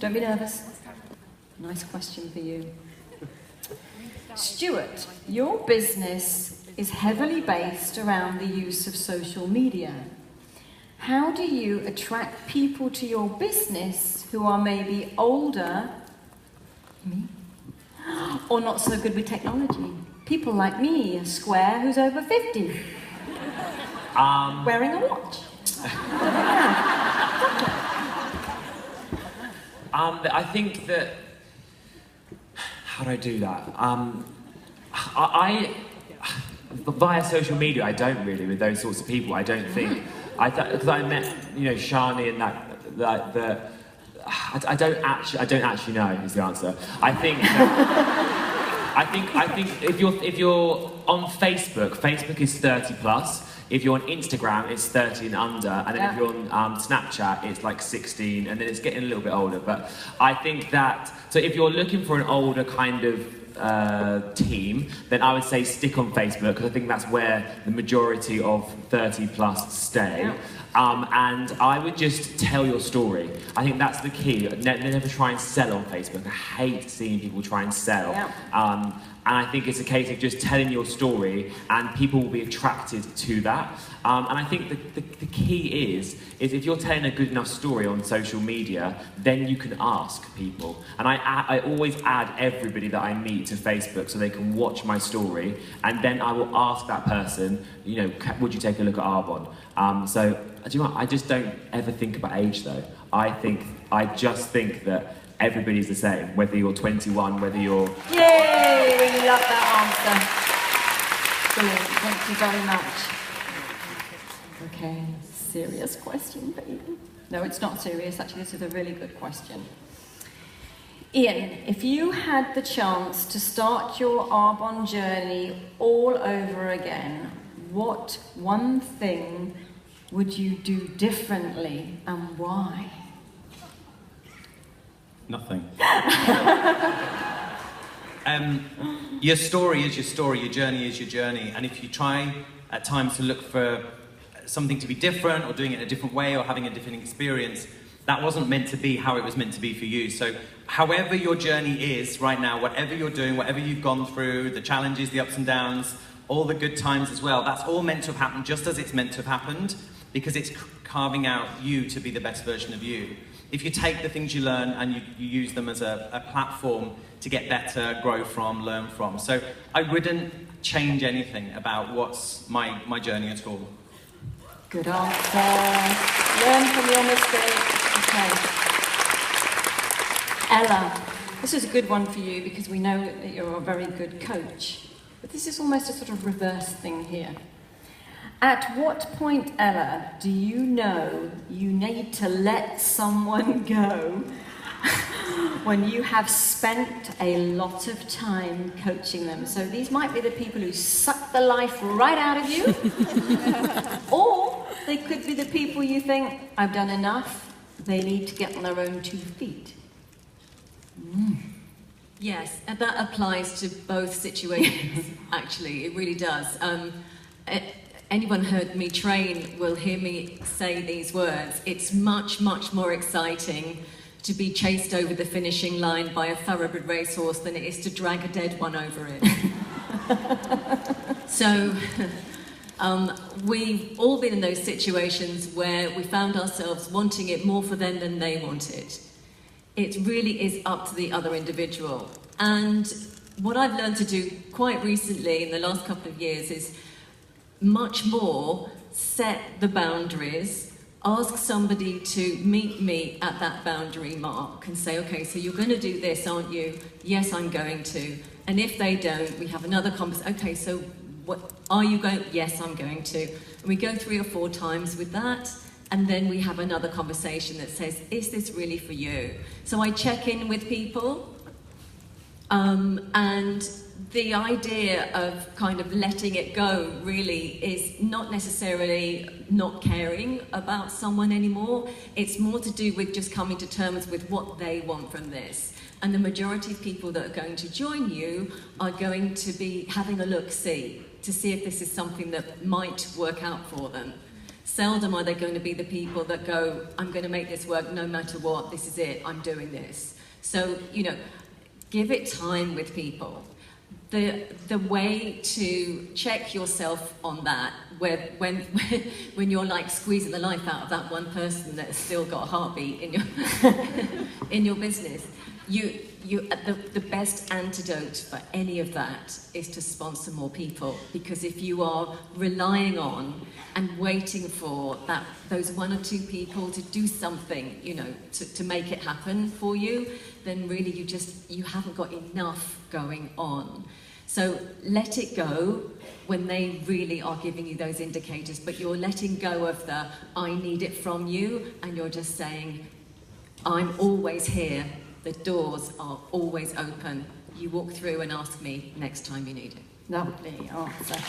Don't be nervous. Nice question for you. Stuart, your business is heavily based around the use of social media. How do you attract people to your business who are maybe older, me, or not so good with technology? People like me, a square who's over 50. Wearing a watch. I think that... How do I do that? Via social media, I don't really, with those sorts of people, I don't think... Because I met, you know, Shani and I don't actually know is the answer. I think if you're on Facebook is 30 plus. If you're on Instagram, it's 30 and under, and then if you're on Snapchat, it's like 16, and then it's getting a little bit older. But I think that, so if you're looking for an older kind of team, then I would say stick on Facebook, because I think that's where the majority of 30 plus stay. And I would just tell your story. I think that's the key. Never try and sell on Facebook. I hate seeing people try and sell. And I think it's a case of just telling your story, and people will be attracted to that. And I think the key is if you're telling a good enough story on social media, then you can ask people. And I always add everybody that I meet to Facebook so they can watch my story, and then I will ask that person, you know, would you take a look at Arbonne? So, do you know what? I just don't ever think about age though. I just think that everybody's the same, whether you're 21, whether you're... Yay! We love that answer. Brilliant, thank you very much. Okay, serious question for you. No, it's not serious, actually, this is a really good question. Ian, if you had the chance to start your Arbonne journey all over again, what one thing would you do differently, and why? Nothing. Your story is your story, your journey is your journey, and if you try at times to look for something to be different, or doing it in a different way, or having a different experience, that wasn't meant to be how it was meant to be for you. So however your journey is right now, whatever you're doing, whatever you've gone through, the challenges, the ups and downs, all the good times as well, that's all meant to have happened just as it's meant to have happened, because it's carving out you to be the best version of you. If you take the things you learn and you use them as a platform to get better, grow from, learn from. So I wouldn't change anything about what's my journey at all. Good answer. Learn from your mistakes. Okay. Ella, this is a good one for you because we know that you're a very good coach. But this is almost a sort of reverse thing here. At what point, Ella, do you know you need to let someone go when you have spent a lot of time coaching them? So these might be the people who suck the life right out of you, or they could be the people you think, I've done enough, they need to get on their own 2 feet. Yes, and that applies to both situations, actually, it really does. Anyone heard me train will hear me say these words. It's much, much more exciting to be chased over the finishing line by a thoroughbred racehorse than it is to drag a dead one over it. So, we've all been in those situations where we found ourselves wanting it more for them than they wanted. It really is up to the other individual. And what I've learned to do quite recently in the last couple of years is much more set the boundaries, ask somebody to meet me at that boundary mark and say, okay, so you're going to do this, aren't you? Yes, I'm going to. And if they don't, we have another conversation. Okay, so what are you going? Yes, I'm going to. And we go 3 or 4 times with that, and then we have another conversation that says, is this really for you? So I check in with people, and the idea of kind of letting it go really is not necessarily not caring about someone anymore. It's more to do with just coming to terms with what they want from this. And the majority of people that are going to join you are going to be having a look-see to see if this is something that might work out for them. Seldom are they going to be the people that go, I'm going to make this work no matter what, this is it, I'm doing this. So, you know, give it time with people. The way to check yourself on that, when you're like squeezing the life out of that one person that has still got a heartbeat in your in your business, the best antidote for any of that is to sponsor more people. Because if you are relying on and waiting for those one or two people to do something, you know, to make it happen for you, then really you haven't got enough going on. So let it go when they really are giving you those indicators, but you're letting go of the I need it from you, and you're just saying, I'm always here, the doors are always open. You walk through and ask me next time you need it. Lovely answer.